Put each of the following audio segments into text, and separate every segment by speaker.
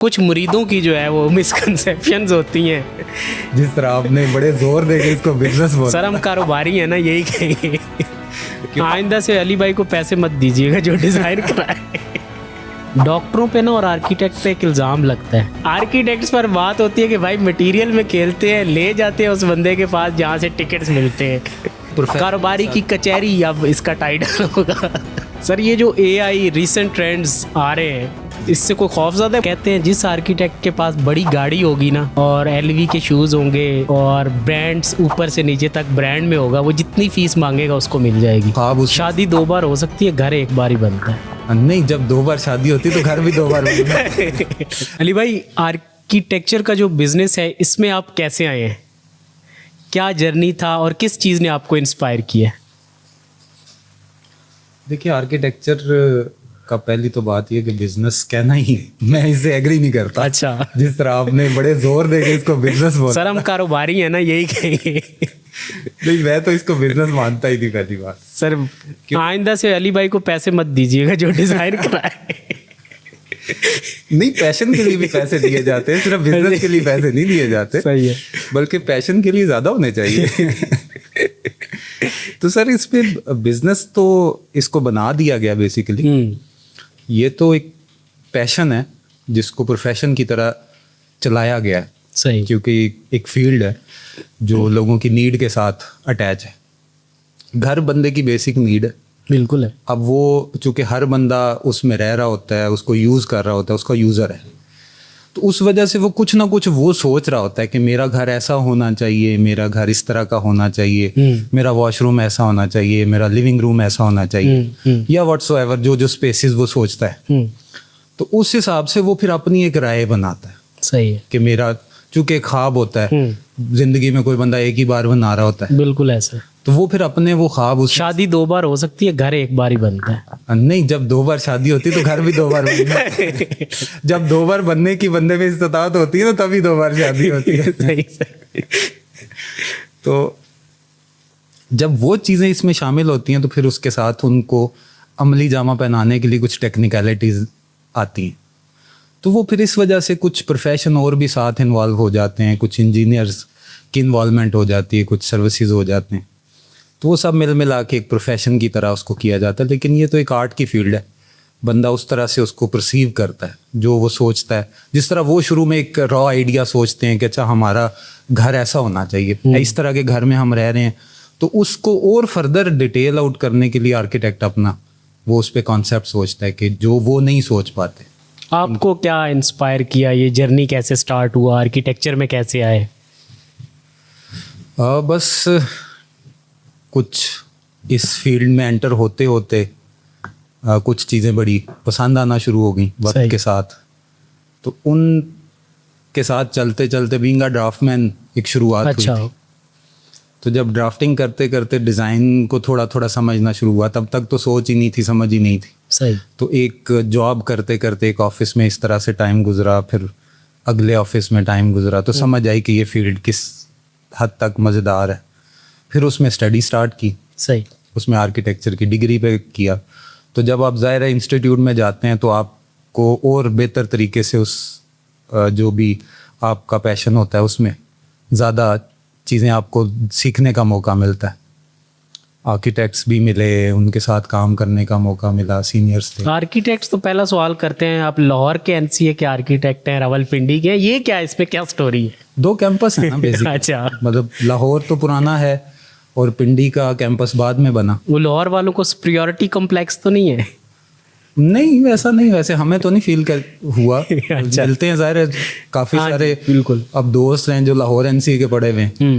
Speaker 1: کچھ مریدوں کی جو ہے وہ مسکنسیپشنز ہوتی ہیں.
Speaker 2: جس طرح آپ نے بڑے زور دے کے اس کو بزنس بولا.
Speaker 1: سر ہم کاروباری ہیں نا, یہی کہیں گے. آئندہ سے علی بھائی کو پیسے مت دیجیے گا جو ڈیزائن کرائے. ڈاکٹروں پہ نا اور آرکیٹیکٹ پہ ایک الزام لگتا ہے. آرکیٹیکٹس پر بات ہوتی ہے کہ بھائی مٹیریل میں کھیلتے ہیں, لے جاتے ہیں اس بندے کے پاس جہاں سے ٹکٹس ملتے ہیں. کاروباری کی کچہری اب اس کا ٹائٹل ہوگا. سر یہ جو اے آئی ریسنٹ ٹرینڈز آ رہے ہیں, اس سے کوئی خوف زدہ؟ کہتے ہیں جس آرکیٹیکٹ کے پاس بڑی گاڑی ہوگی نا اور ایل وی کے شوز ہوں گے اور برانڈس اوپر سے نیچے تک برانڈ میں ہوگا, وہ جتنی فیس مانگے گا اس کو مل جائے گی. شادی 2 بار ہو سکتی ہے, گھر 1 بار ہی بنتا ہے.
Speaker 2: نہیں, جب 2 بار شادی ہوتی تو گھر بھی 2 بار بنتا ہے.
Speaker 1: علی بھائی, آرکیٹیکچر کا جو بزنس ہے اس میں آپ کیسے آئے ہیں؟ کیا جرنی تھا اور کس چیز نے آپ کو انسپائر کیا؟
Speaker 2: دیکھیے, آرکیٹیکچر کا پہلی تو بات یہ کہ بزنس کہنا ہی میں اس سے ایگری نہیں کرتا.
Speaker 1: اچھا,
Speaker 2: جس طرح آپ نے بڑے زور دے کے اس کو بزنس بولا.
Speaker 1: سر ہم کاروباری ہیں نا, یہی کہیں گے.
Speaker 2: نہیں, میں تو اس کو بزنس مانتا ہی نہیں پہلی بات.
Speaker 1: سر آئندہ سے علی بھائی کو پیسے مت دیجیے گا جو ڈیزائن کرائے.
Speaker 2: نہیں, پیشن کے لیے بھی پیسے دیے جاتے ہیں, صرف بزنس کے لیے پیسے نہیں دیے جاتے.
Speaker 1: صحیح ہے,
Speaker 2: بلکہ پیشن کے لیے زیادہ ہونے چاہیے. تو سر اس پہ بزنس تو اس کو بنا دیا گیا بیسیکلی. یہ تو ایک پیشن ہے جس کو پروفیشن کی طرح چلایا گیا ہے.
Speaker 1: صحیح,
Speaker 2: کیونکہ ایک فیلڈ ہے جو لوگوں کی نیڈ کے ساتھ اٹیچ ہے. گھر بندے کی بیسک نیڈ ہے.
Speaker 1: بالکل ہے.
Speaker 2: اب وہ چونکہ ہر بندہ اس میں رہ رہا ہوتا ہے, اس کو یوز کر رہا ہوتا ہے, اس کا یوزر ہے, تو اس وجہ سے وہ کچھ نہ کچھ وہ سوچ رہا ہوتا ہے کہ میرا گھر ایسا ہونا چاہیے, میرا گھر اس طرح کا ہونا چاہیے, میرا واش روم ایسا ہونا چاہیے, میرا لیونگ روم ایسا ہونا چاہیے, یا واٹس ایور جو اسپیسز وہ سوچتا ہے. تو اس حساب سے وہ پھر اپنی ایک رائے بناتا ہے.
Speaker 1: صحیح ہے,
Speaker 2: کہ میرا چونکہ ایک خواب ہوتا ہے زندگی میں, کوئی بندہ ایک ہی بار بنا رہا ہوتا ہے.
Speaker 1: بالکل ایسا.
Speaker 2: تو وہ پھر اپنے وہ خواب
Speaker 1: شادی 2 بار ہو سکتی ہے, گھر 1 بار ہی بنتا ہے.
Speaker 2: نہیں, جب 2 بار شادی ہوتی تو گھر بھی 2 بار بنتا ہے. جب 2 بار بننے کی بندے میں استطاعت ہوتی ہے نا, تبھی 2 بار شادی ہوتی ہے. تو جب وہ چیزیں اس میں شامل ہوتی ہیں تو پھر اس کے ساتھ ان کو عملی جامہ پہنانے کے لیے کچھ ٹیکنیکلٹیز آتی ہیں. تو وہ پھر اس وجہ سے کچھ پروفیشن اور بھی ساتھ انوالو ہو جاتے ہیں, کچھ انجینئرز کی انوالومنٹ ہو جاتی ہے, کچھ سروسز ہو جاتے ہیں. تو وہ سب مل ملا کے ایک پروفیشن کی طرح اس کو کیا جاتا ہے. لیکن یہ تو ایک آرٹ کی فیلڈ ہے, بندہ اس طرح سے اس کو پرسیو کرتا ہے جو وہ سوچتا ہے. جس طرح وہ شروع میں ایک را آئیڈیا سوچتے ہیں کہ اچھا ہمارا گھر ایسا ہونا چاہیے, اس طرح کے گھر میں ہم رہ رہے ہیں, تو اس کو اور فردر ڈیٹیل آؤٹ کرنے کے لیے آرکیٹیکٹ اپنا وہ اس پہ کانسیپٹ سوچتا ہے کہ جو وہ نہیں سوچ پاتے.
Speaker 1: آپ کو کیا انسپائر کیا, یہ جرنی کیسے سٹارٹ ہوا, آرکیٹیکچر میں کیسے آئے؟
Speaker 2: بس کچھ اس فیلڈ میں انٹر ہوتے ہوتے کچھ چیزیں بڑی پسند آنا شروع ہو گئیں وقت کے ساتھ. تو ان کے ساتھ چلتے چلتے بینگ اے ڈرافٹ مین ایک شروعات ہوئی تھی. تو جب ڈرافٹنگ کرتے کرتے ڈیزائن کو تھوڑا تھوڑا سمجھنا شروع ہوا, تب تک تو سوچ ہی نہیں تھی, سمجھ ہی نہیں تھی.
Speaker 1: صحیح.
Speaker 2: تو ایک جاب کرتے کرتے ایک آفس میں اس طرح سے ٹائم گزرا, پھر اگلے آفس میں ٹائم گزرا, تو سمجھ آئی کہ یہ فیلڈ کس حد تک مزیدار ہے. پھر اس میں اسٹڈی سٹارٹ کی.
Speaker 1: صحیح.
Speaker 2: اس میں آرکیٹیکچر کی ڈگری پہ کیا. تو جب آپ ظاہر انسٹیٹیوٹ میں جاتے ہیں تو آپ کو اور بہتر طریقے سے اس جو بھی آپ کا پیشن ہوتا ہے اس میں زیادہ چیزیں آپ کو سیکھنے کا موقع ملتا ہے. آرکیٹیکٹس بھی ملے, ان کے ساتھ کام کرنے کا موقع ملا, سینئرس تھے.
Speaker 1: آرکیٹیکٹس تو پہلا سوال کرتے ہیں, آپ لاہور کے NCA کے آرکیٹیکٹ ہیں, راول پنڈی کے ہیں, یہ کیا ہے, اس پہ کیا سٹوری ہے؟
Speaker 2: 2 کیمپس ہیں نا بیسیکلی.
Speaker 1: اچھا,
Speaker 2: مطلب لاہور تو پرانا ہے اور پنڈی کا کیمپس بعد میں بنا.
Speaker 1: وہ لاہور والوں کو سپریورٹی کمپلیکس تو نہیں ہے؟
Speaker 2: نہیں, ویسا نہیں, ویسے ہمیں تو نہیں فیل ہوا. ملتے ہیں ظاہر ہے کافی سارے.
Speaker 1: بالکل.
Speaker 2: اب دوست ہیں جو لاہور NCA کے پڑھے ہوئے ہیں,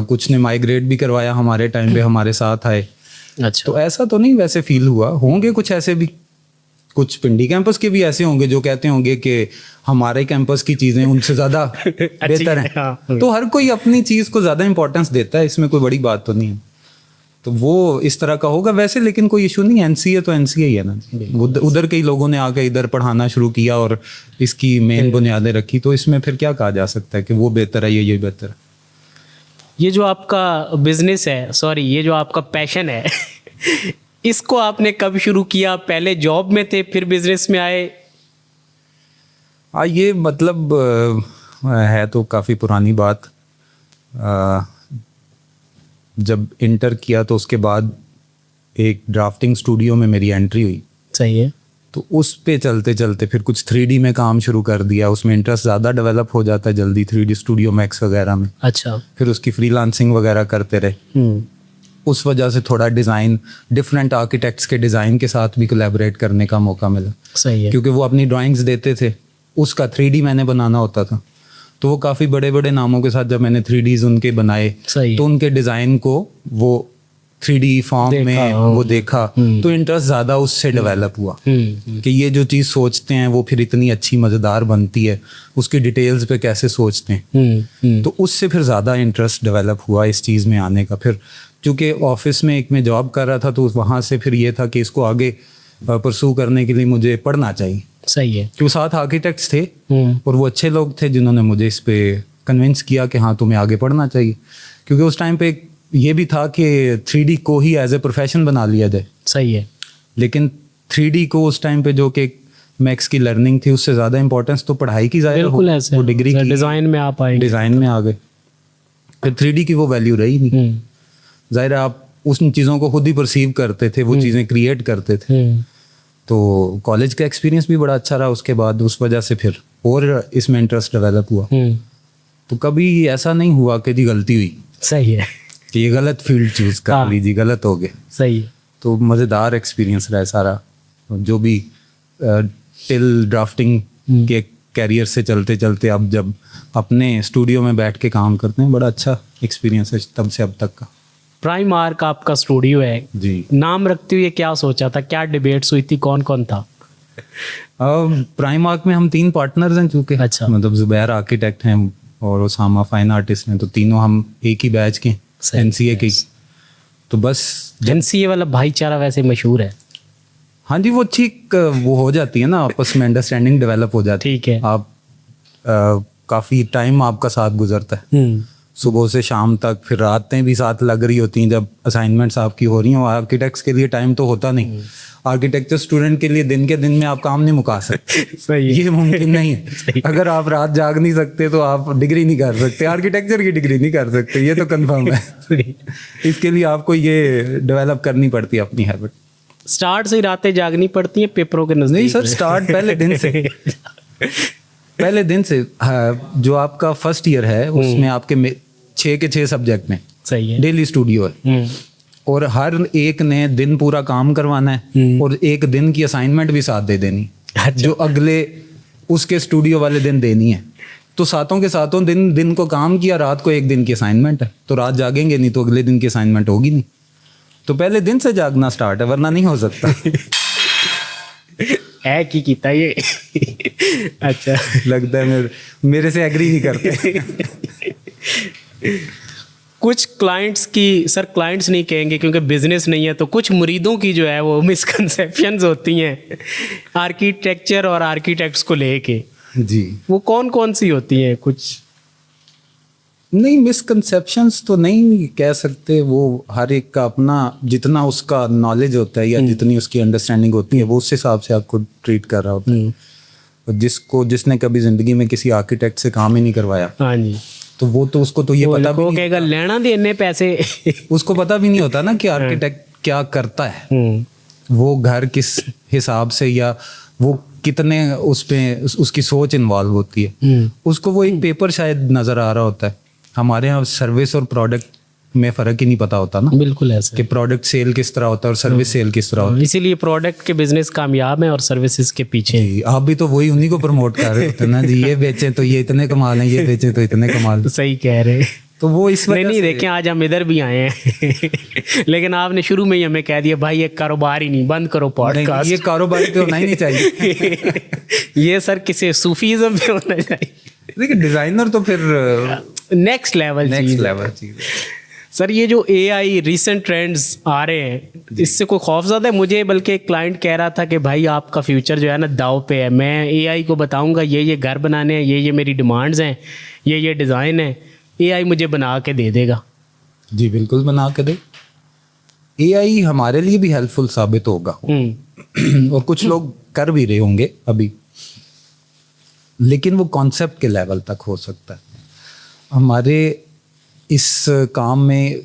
Speaker 2: کچھ نے مائیگریٹ بھی کروایا ہمارے ٹائم پہ, ہمارے ساتھ آئے.
Speaker 1: اچھا.
Speaker 2: تو ایسا تو نہیں ویسے فیل ہوا. ہوں گے کچھ ایسے بھی, کچھ پنڈی کیمپس کے بھی ایسے ہوں گے جو کہتے ہوں گے کہ ہمارے کیمپس کی چیزیں ان سے زیادہ بہتر ہیں. تو ہر کوئی اپنی چیز کو زیادہ امپورٹنس دیتا ہے, اس میں کوئی بڑی بات تو نہیں ہے. تو وہ اس طرح کا ہوگا ویسے, لیکن کوئی ایشو نہیں. NCA تو NCA ہی ہے نا. ادھر کے لوگوں نے آ کے ادھر پڑھانا شروع کیا اور اس کی مین بنیادیں رکھی, تو اس میں پھر کیا کہا جا سکتا ہے کہ وہ بہتر ہے, یہ بہتر ہے.
Speaker 1: یہ جو آپ کا بزنس ہے, سوری یہ جو آپ کا پیشن ہے, اس کو آپ نے کب شروع کیا؟ پہلے جاب میں تھے پھر بزنس میں آئے؟
Speaker 2: हाँ, ये मतलब है तो काफ़ी पुरानी बात। जब इंटर किया तो उसके बाद एक ड्राफ्टिंग स्टूडियो में मेरी एंट्री हुई।
Speaker 1: सही है।
Speaker 2: तो उस पे चलते चलते फिर कुछ 3D में काम शुरू कर दिया, उसमें इंटरेस्ट ज़्यादा डेवलप हो जाता है जल्दी 3D स्टूडियो मैक्स वगैरह में।
Speaker 1: अच्छा।
Speaker 2: फिर उसकी फ्रीलांसिंग वगैरह करते रहे। उस वजह से थोड़ा डिज़ाइन, डिफरेंट आर्किटेक्ट्स के डिज़ाइन के साथ भी कोलैबोरेट करने का मौका मिला।
Speaker 1: सही है।
Speaker 2: क्योंकि वो अपनी ड्राइंग्स देते थे, उसका 3D मैंने बनाना होता था। तो वो काफ़ी बड़े बड़े नामों के साथ जब मैंने 3Ds उनके बनाए तो उनके डिज़ाइन को वो 3D फॉर्म में वो देखा तो इंटरेस्ट ज़्यादा उससे डेवलप हुआ कि ये जो चीज़ सोचते हैं वो फिर इतनी अच्छी मज़ेदार बनती है, उसकी डिटेल्स पे कैसे सोचते हैं। तो उससे फिर ज़्यादा इंटरेस्ट डेवलप हुआ इस चीज़ में आने का। फिर चूँकि ऑफिस में एक मैं जॉब कर रहा था तो वहाँ से फिर ये था कि इसको आगे परसू करने के लिए मुझे पढ़ना चाहिए।
Speaker 1: सही है।
Speaker 2: कि वो 7 आर्किटेक्ट्स थे और वो अच्छे लोग थे जिन्होंने मुझे इस पे कन्विंस किया कि हाँ तुम्हें आगे पढ़ना चाहिए। क्योंकि उस टाइम पे ये भी था कि 3D को ही एज ए प्रोफेशन बना लिया जाए।
Speaker 1: सही है।
Speaker 2: लेकिन 3D को उस टाइम पे जो कि मैक्स की लर्निंग थी उससे ज़्यादा इंपॉर्टेंस तो पढ़ाई की ज़्यादा वो डिग्री की
Speaker 1: डिज़ाइन में आ पाए,
Speaker 2: डिज़ाइन में आ गए। फिर 3D की वो वैल्यू रही नहीं। ज़ाहिर है आप उन चीज़ों को खुद ही परसीव करते थे, वो चीज़ें क्रिएट करते थे। तो कॉलेज का एक्सपीरियंस भी बड़ा अच्छा रहा उसके बाद, उस वजह से फिर और इसमें इंटरेस्ट डेवलप हुआ। तो कभी ऐसा नहीं हुआ कि जी गलती हुई।
Speaker 1: सही है
Speaker 2: कि ये गलत फील्ड चूज कर लीजिए, गलत हो गए।
Speaker 1: सही है।
Speaker 2: तो मज़ेदार एक्सपीरियंस रहा है सारा, जो भी टिल ड्राफ्टिंग के कैरियर से चलते चलते अब जब अपने स्टूडियो में बैठ के काम करते हैं, बड़ा अच्छा एक्सपीरियंस है तब से अब तक का।
Speaker 1: प्राइम आर्क आपका स्टूडियो है
Speaker 2: जी।
Speaker 1: नाम रखते हुए क्या सोचा था, क्या डिबेट्स हुई थी, कौन कौन था?
Speaker 2: प्राइम आर्क में हम 3 पार्टनर्स हैं चूँकि।
Speaker 1: अच्छा।
Speaker 2: मतलब जुबैर आर्किटेक्ट हैं और उसामा फाइन आर्टिस्ट हैं, तो तीनों हम एक ही बैच के NCA के। तो बस
Speaker 1: NCA वाला भाईचारा वैसे मशहूर है।
Speaker 2: हाँ जी, वो अच्छी वो हो जाती है ना, आपस में अंडरस्टैंडिंग डेवलप हो जाती है।
Speaker 1: ठीक है।
Speaker 2: आप काफ़ी टाइम आपका साथ गुजरता है, सुबह से शाम तक, फिर रातें भी साथ लग रही होती हैं जब असाइनमेंट्स आपकी हो रही हैं। आर्किटेक्ट्स के लिए टाइम तो होता नहीं। आर्किटेक्चर स्टूडेंट के लिए दिन के दिन में आप काम नहीं मुका सकते।
Speaker 1: सही है।
Speaker 2: ये मुमकिन नहीं है। अगर आप रात जाग नहीं सकते तो आप डिग्री नहीं कर सकते, आर्किटेक्चर की डिग्री नहीं कर सकते, ये तो कंफर्म है। इसके लिए आपको ये डेवलप करनी पड़ती है अपनी हैबिट।
Speaker 1: स्टार्ट से ही रातें जागनी पड़ती हैं पेपरों के नजदीक?
Speaker 2: नहीं सर, स्टार्ट पहले दिन से। पहले दिन से। जो आपका फर्स्ट ईयर है उसमें आपके 6 के 6 सब्जेक्ट में
Speaker 1: सही है,
Speaker 2: डेली स्टूडियो है और हर एक ने दिन पूरा काम करवाना है और एक दिन की असाइनमेंट भी साथ दे देनी।
Speaker 1: अच्छा।
Speaker 2: जो अगले उसके स्टूडियो वाले दिन देनी है। तो सातों के सातों दिन को काम किया, रात को एक दिन की असाइनमेंट है, तो रात जागेंगे नहीं तो अगले दिन की असाइनमेंट होगी नहीं। तो पहले दिन से जागना स्टार्ट है, वरना नहीं हो सकता।
Speaker 1: है की कीता ये। अच्छा,
Speaker 2: लगता है मेरे से एग्री नहीं करते।
Speaker 1: कुछ क्लाइंट्स की, सर क्लाइंट्स नहीं कहेंगे क्योंकि बिजनेस नहीं है, तो कुछ मुरीदों की जो है वो मिसकंसेप्शंस होती हैं आर्किटेक्चर और आर्किटेक्ट्स को लेके।
Speaker 2: जी।
Speaker 1: वो कौन कौन सी होती हैं? कुछ
Speaker 2: नहीं, मिसकंसेप्शंस तो नहीं कह सकते, वो हर एक का अपना जितना उसका नॉलेज होता है या जितनी उसकी अंडरस्टैंडिंग होती है वो उस हिसाब से आपको ट्रीट कर रहा होता है। और जिसने कभी जिंदगी में किसी आर्किटेक्ट से काम ही नहीं करवाया,
Speaker 1: हाँ जी,
Speaker 2: तो वो तो उसको तो ये पता भी नहीं,
Speaker 1: कहेगा लेना देने पैसे।
Speaker 2: उसको पता भी नहीं होता ना कि आर्किटेक्ट क्या करता है, वो घर किस हिसाब से या वो कितने उस पे उसकी सोच इन्वॉल्व होती है। उसको वो एक पेपर शायद नजर आ रहा होता है। हमारे यहाँ सर्विस और प्रोडक्ट में फ़र्क ही नहीं पता होता ना।
Speaker 1: बिल्कुल ऐसा
Speaker 2: कि प्रोडक्ट सेल किस तरह होता है और सर्विस सेल किस तरह होता है।
Speaker 1: इसीलिए प्रोडक्ट के बिजनेस कामयाब है और सर्विसेज के पीछे।
Speaker 2: आप भी तो वही उन्हीं को प्रमोट कर रहे होते ना जी, ये बेचें तो ये इतने कमाल हैं, ये बेचें तो इतने कमाल।
Speaker 1: सही कह रहे।
Speaker 2: तो वो इस वजह
Speaker 1: नहीं देखें, आज हम इधर भी आए हैं लेकिन आपने शुरू में ही हमें कह दिया भाई ये कारोबार ही नहीं, बंद करो पॉडकास्ट।
Speaker 2: ये कारोबार पे होना ही नहीं चाहिए।
Speaker 1: ये सर किसी सूफीज़म पे होना चाहिए।
Speaker 2: देखिए डिजाइनर तो फिर
Speaker 1: नेक्स्ट लेवल
Speaker 2: चीज।
Speaker 1: सर ये जो AI रिसेंट ट्रेंड्स आ रहे हैं, इससे कोई खौफ ज़्यादा है? मुझे बल्कि एक क्लाइंट कह रहा था कि भाई आपका फ्यूचर जो है ना दाव पे है, मैं AI को बताऊंगा ये घर बनाने हैं, ये मेरी डिमांड्स हैं, ये डिज़ाइन है, AI मुझे बना के दे देगा।
Speaker 2: जी बिल्कुल बना के दे। AI हमारे लिए भी हेल्पफुल साबित होगा और कुछ लोग कर भी रहे होंगे अभी। लेकिन वो कॉन्सेप्ट के लेवल तक हो सकता है। हमारे इस काम में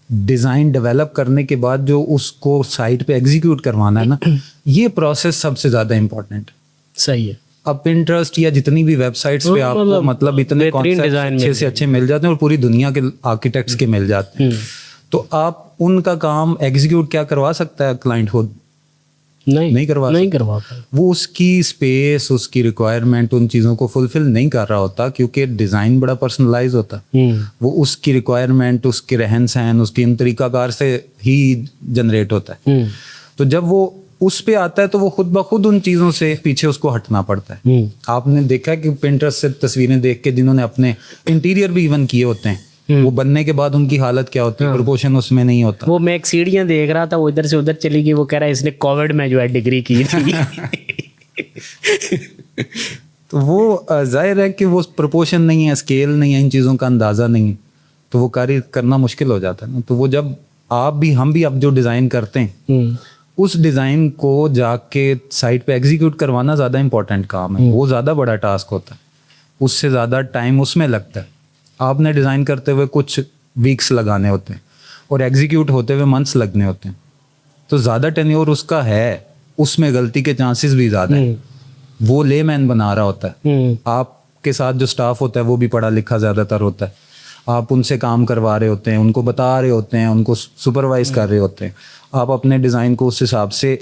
Speaker 2: डिज़ाइन डेवलप करने के बाद जो उसको साइट पे एग्जीक्यूट करवाना है ना, ये प्रोसेस सबसे ज़्यादा इम्पोर्टेंट।
Speaker 1: सही है।
Speaker 2: अब Pinterest या जितनी भी वेबसाइट्स पे आपको मतलब इतने कॉन्सेप्ट अच्छे से अच्छे मिल जाते हैं और पूरी दुनिया के आर्किटेक्ट्स के मिल जाते हैं, तो आप उनका काम एग्जीक्यूट क्या करवा सकता है क्लाइंट खुद? नहीं करवा पाए। वो उसकी स्पेस, उसकी रिक्वायरमेंट, उन चीज़ों को फुलफिल नहीं कर रहा होता, क्योंकि डिज़ाइन बड़ा पर्सनलाइज होता है। वो उसकी रिक्वायरमेंट, उसके रहन सहन, उसकी इन तरीकाकार से ही जनरेट होता है। तो जब वो उस पे आता है तो वो खुद ब खुद उन चीज़ों से पीछे उसको हटना पड़ता है। आपने देखा कि Pinterest से तस्वीरें देख के जिन्होंने अपने इंटीरियर भी इवन किए होते हैं, वो बनने के बाद उनकी हालत क्या होती है, प्रोपोर्शन उसमें नहीं होता।
Speaker 1: वो मैं एक सीढ़ियां देख रहा था, वो इधर से उधर चली गई, वो कह रहा है इसने कोविड में जो है डिग्री की थी।
Speaker 2: तो वो जाहिर है कि वो प्रोपोर्शन नहीं है, स्केल नहीं है, इन चीज़ों का अंदाज़ा नहीं है, तो वो कार्य करना मुश्किल हो जाता है ना। तो वो जब हम भी अब जो डिज़ाइन करते हैं, उस डिज़ाइन को जाके साइट पे एग्जीक्यूट करवाना ज़्यादा इंपॉर्टेंट काम है। वो ज़्यादा बड़ा टास्क होता है, उससे ज़्यादा टाइम उसमें लगता है। आपने डिज़ाइन करते हुए कुछ वीक्स लगाने होते हैं और एग्जीक्यूट होते हुए मंथ्स लगने होते हैं, तो ज़्यादा टेन्योर उसका है, उसमें गलती के चांसेस भी ज़्यादा हैं। वो लेमैन बना रहा होता है, आपके साथ जो स्टाफ होता है वो भी पढ़ा लिखा ज़्यादातर होता है, आप उनसे काम करवा रहे होते हैं, उनको बता रहे होते हैं, उनको सुपरवाइज कर रहे होते हैं, आप अपने डिज़ाइन को उस हिसाब से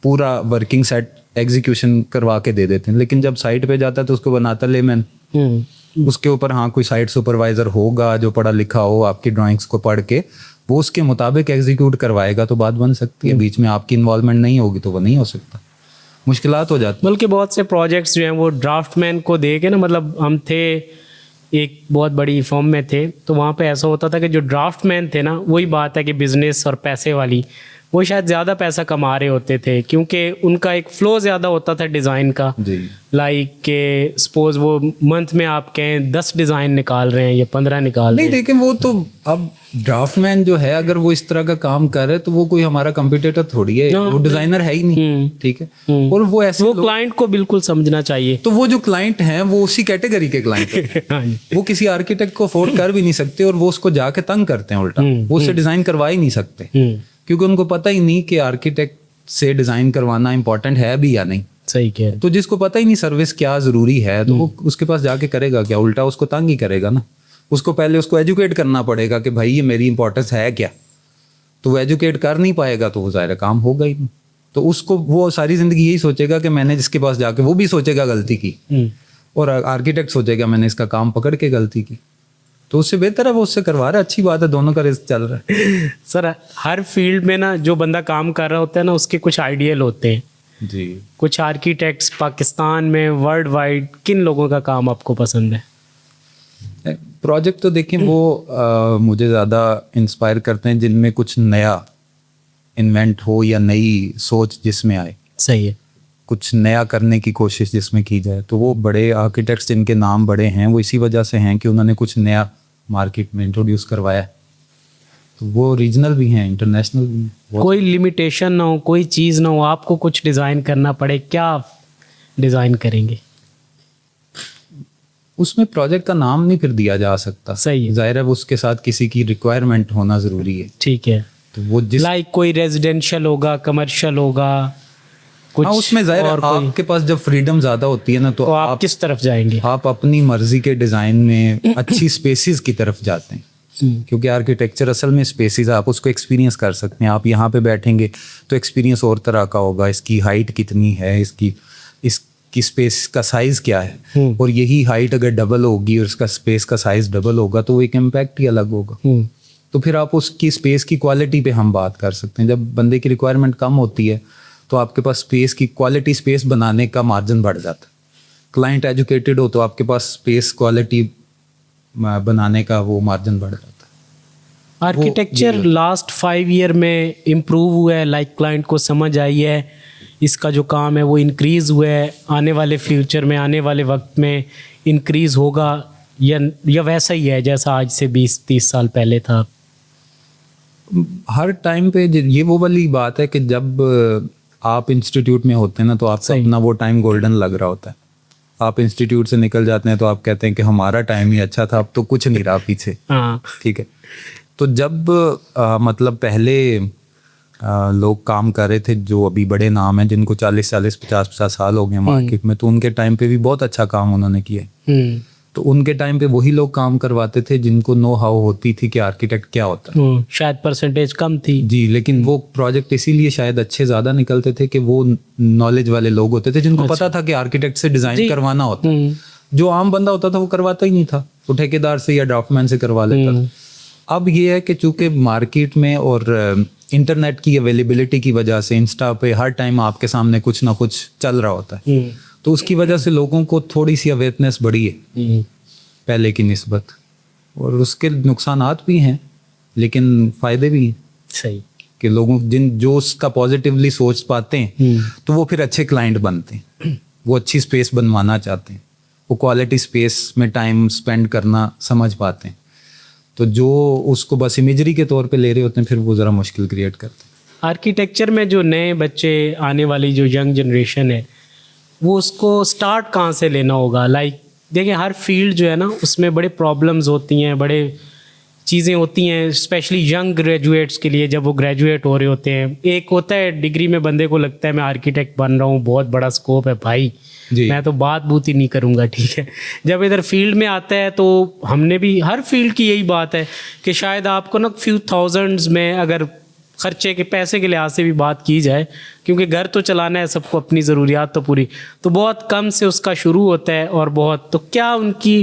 Speaker 2: पूरा वर्किंग सेट एग्जीक्यूशन करवा के दे देते हैं। लेकिन जब साइट पे जाता है तो उसको बनाता लेमैन। उसके ऊपर हाँ कोई साइट सुपरवाइजर होगा जो पढ़ा लिखा हो, आपकी ड्राइंग्स को पढ़ के वो उसके मुताबिक एग्जीक्यूट करवाएगा तो बात बन सकती है। बीच में आपकी इन्वॉल्वमेंट नहीं होगी तो वो नहीं हो सकता, मुश्किलात हो जाती।
Speaker 1: बल्कि बहुत से प्रोजेक्ट्स जो हैं वो ड्राफ्टमैन को दे के ना, मतलब हम थे एक बहुत बड़ी फर्म में थे, तो वहाँ पे ऐसा होता था कि जो ड्राफ्टमैन थे ना, वही बात है कि बिजनेस और पैसे वाली, वो शायद ज़्यादा पैसा कमा रहे होते थे, क्योंकि उनका एक फ्लो ज़्यादा होता था डिज़ाइन का। लाइक के सपोज वो मंथ में आप कहें 10 डिज़ाइन निकाल रहे हैं या 15 निकाल रहे हैं।
Speaker 2: नहीं, लेकिन वो तो अब ड्राफ्टमैन जो है अगर वो इस तरह का काम कर रहे तो वो कोई हमारा कंपटीटर थोड़ी है, वो डिजाइनर है ही नहीं, ठीक है। और वो ऐसे
Speaker 1: वो क्लाइंट को बिल्कुल समझना चाहिए।
Speaker 2: तो वो जो क्लाइंट हैं वो उसी कैटेगरी के क्लाइंट हैं। वो किसी आर्किटेक्ट को अफोर्ड कर भी नहीं सकते और वो उसको जाके तंग करते हैं उल्टा, वो उससे डिजाइन करवा ही नहीं सकते, क्योंकि उनको पता ही नहीं कि आर्किटेक्ट से डिजाइन करवाना इंपॉर्टेंट है भी या नहीं।
Speaker 1: सही कह रहे।
Speaker 2: तो जिसको पता ही नहीं सर्विस क्या जरूरी है, तो वो उसके पास जाके करेगा क्या, उल्टा उसको तंग ही करेगा ना। उसको पहले उसको एजुकेट करना पड़ेगा कि भाई ये मेरी इंपॉर्टेंस है क्या, तो वो एजुकेट कर नहीं पाएगा तो वो ज़ाहिर काम होगा ही नहीं। तो उसको वो सारी जिंदगी यही सोचेगा कि मैंने जिसके पास जाके, वो भी सोचेगा गलती की, और आर्किटेक्ट सोचेगा मैंने इसका काम पकड़ के गलती की। तो उससे बेहतर है वो उससे करवा रहा है, अच्छी बात है, दोनों का रिस्क चल रहा है।
Speaker 1: सर हर फील्ड में ना जो बंदा काम कर रहा होता है ना, उसके कुछ आइडियल होते हैं
Speaker 2: जी।
Speaker 1: कुछ आर्किटेक्ट्स पाकिस्तान में, वर्ल्ड वाइड, किन लोगों का काम आपको पसंद है?
Speaker 2: प्रोजेक्ट तो देखिए वो मुझे ज़्यादा इंस्पायर करते हैं जिनमें कुछ नया इन्वेंट हो या नई सोच जिसमें आए।
Speaker 1: सही है।
Speaker 2: कुछ नया करने की कोशिश जिसमें की जाए, तो वो बड़े आर्किटेक्ट्स जिनके नाम बड़े हैं वो इसी वजह से हैं कि उन्होंने कुछ नया मार्केट में इंट्रोड्यूस करवाया। तो वो रीजनल भी हैं, इंटरनेशनल भी हैं।
Speaker 1: कोई लिमिटेशन ना हो, कोई चीज़ ना हो, आपको कुछ डिज़ाइन करना पड़े, क्या आप डिज़ाइन करेंगे?
Speaker 2: उसमें प्रोजेक्ट का नाम नहीं फिर दिया जा सकता।
Speaker 1: सही है।
Speaker 2: जाहिर है उसके साथ किसी की रिक्वायरमेंट होना ज़रूरी है।
Speaker 1: ठीक है।
Speaker 2: तो वो जिस
Speaker 1: कोई रेजिडेंशियल होगा, कमर्शियल होगा कुछ,
Speaker 2: हाँ, उसमें जाहिर है आपके पास जब फ्रीडम ज़्यादा होती है ना, तो
Speaker 1: आप किस तरफ जाएंगे? आप
Speaker 2: अपनी मर्जी के डिज़ाइन में अच्छी स्पेसिस की तरफ जाते हैं, क्योंकि आर्किटेक्चर असल में स्पेसिस, आप उसको एक्सपीरियंस कर सकते हैं। आप यहाँ पे बैठेंगे तो एक्सपीरियंस और तरह का होगा, इसकी हाइट कितनी है, इसकी स्पेस का साइज़ क्या है, और यही हाइट अगर डबल होगी और इसका स्पेस का साइज़ डबल होगा तो वो एक इम्पैक्ट ही अलग होगा। तो फिर आप उसकी स्पेस की क्वालिटी पे हम बात कर सकते हैं। जब बंदे की रिक्वायरमेंट कम होती है तो आपके पास स्पेस की क्वालिटी, स्पेस बनाने का मार्जिन बढ़ जाता है। क्लाइंट एजुकेटेड हो तो आपके पास स्पेस क्वालिटी बनाने का वो मार्जिन बढ़ जाता है।
Speaker 1: आर्किटेक्चर लास्ट 5 ईयर में इम्प्रूव हुआ है, लाइक क्लाइंट को समझ आई है, इसका जो काम है वो इंक्रीज़ हुआ है, आने वाले फ्यूचर में, आने वाले वक्त में इंक्रीज़ होगा, या वैसा ही है जैसा आज से 20-30 साल पहले था?
Speaker 2: हर टाइम पे ये वो वाली बात है कि जब आप इंस्टीट्यूट में होते हैं ना, तो आपको अपना वो टाइम गोल्डन लग रहा होता है। आप इंस्टीट्यूट से निकल जाते हैं तो आप कहते हैं कि हमारा टाइम ही अच्छा था, अब तो कुछ नहीं रहा पीछे।
Speaker 1: हाँ
Speaker 2: ठीक है। तो जब मतलब पहले लोग काम कर रहे थे जो अभी बड़े नाम हैं जिनको 40-40, 50-50 साल हो गए मार्केट में, तो उनके टाइम पे भी बहुत अच्छा काम उन्होंने किया। तो उनके टाइम पे वही लोग काम करवाते थे जिनको नो हाउ होती थी कि आर्किटेक्ट क्या होता है।
Speaker 1: शायद परसेंटेज कम थी
Speaker 2: जी, लेकिन वो प्रोजेक्ट इसीलिए शायद अच्छे ज़्यादा निकलते थे कि वो नॉलेज वाले लोग होते थे जिनको पता था कि आर्किटेक्ट से डिज़ाइन करवाना होता है। जो आम बंदा होता था वो करवाता ही नहीं था, वो ठेकेदार से या ड्राफ्टमैन से करवा लेता था। अब ये है कि चूंकि मार्केट में और इंटरनेट की अवेलेबिलिटी की वजह से इंस्टा पे हर टाइम आपके सामने कुछ ना कुछ चल रहा होता है, तो उसकी वजह से लोगों को थोड़ी सी अवेयरनेस बढ़ी है पहले की निस्बत, और उसके नुकसानात भी हैं लेकिन फ़ायदे भी हैं।
Speaker 1: सही
Speaker 2: कि लोगों जो उसका पॉजिटिवली सोच पाते हैं तो वो फिर अच्छे क्लाइंट बनते हैं, वो अच्छी स्पेस बनवाना चाहते हैं, वो क्वालिटी स्पेस में टाइम स्पेंड करना समझ पाते हैं। तो जो उसको बस इमेजरी के तौर पे ले रहे होते हैं फिर वो ज़रा मुश्किल क्रिएट करते हैं।
Speaker 1: आर्किटेक्चर में जो नए बच्चे आने वाली जो यंग जनरेशन है वो उसको स्टार्ट कहाँ से लेना होगा? लाइक देखिए हर फील्ड जो है ना उसमें बड़े प्रॉब्लम्स होती हैं, बड़े चीज़ें होती हैं, स्पेशली यंग ग्रेजुएट्स के लिए जब वो ग्रेजुएट हो रहे होते हैं। एक होता है डिग्री में बंदे को लगता है मैं आर्किटेक्ट बन रहा हूँ, बहुत बड़ा स्कोप है भाई, मैं तो बात बूत ही नहीं करूँगा, ठीक है। जब इधर फील्ड में आता है तो हमने भी हर फील्ड की यही बात है कि शायद आपको ना फ्यू थाउजेंड्स में अगर खर्चे के पैसे के लिहाज से भी बात की जाए, क्योंकि घर तो चलाना है सबको, अपनी ज़रूरियात तो पूरी, तो बहुत कम से उसका शुरू होता है। और बहुत तो क्या उनकी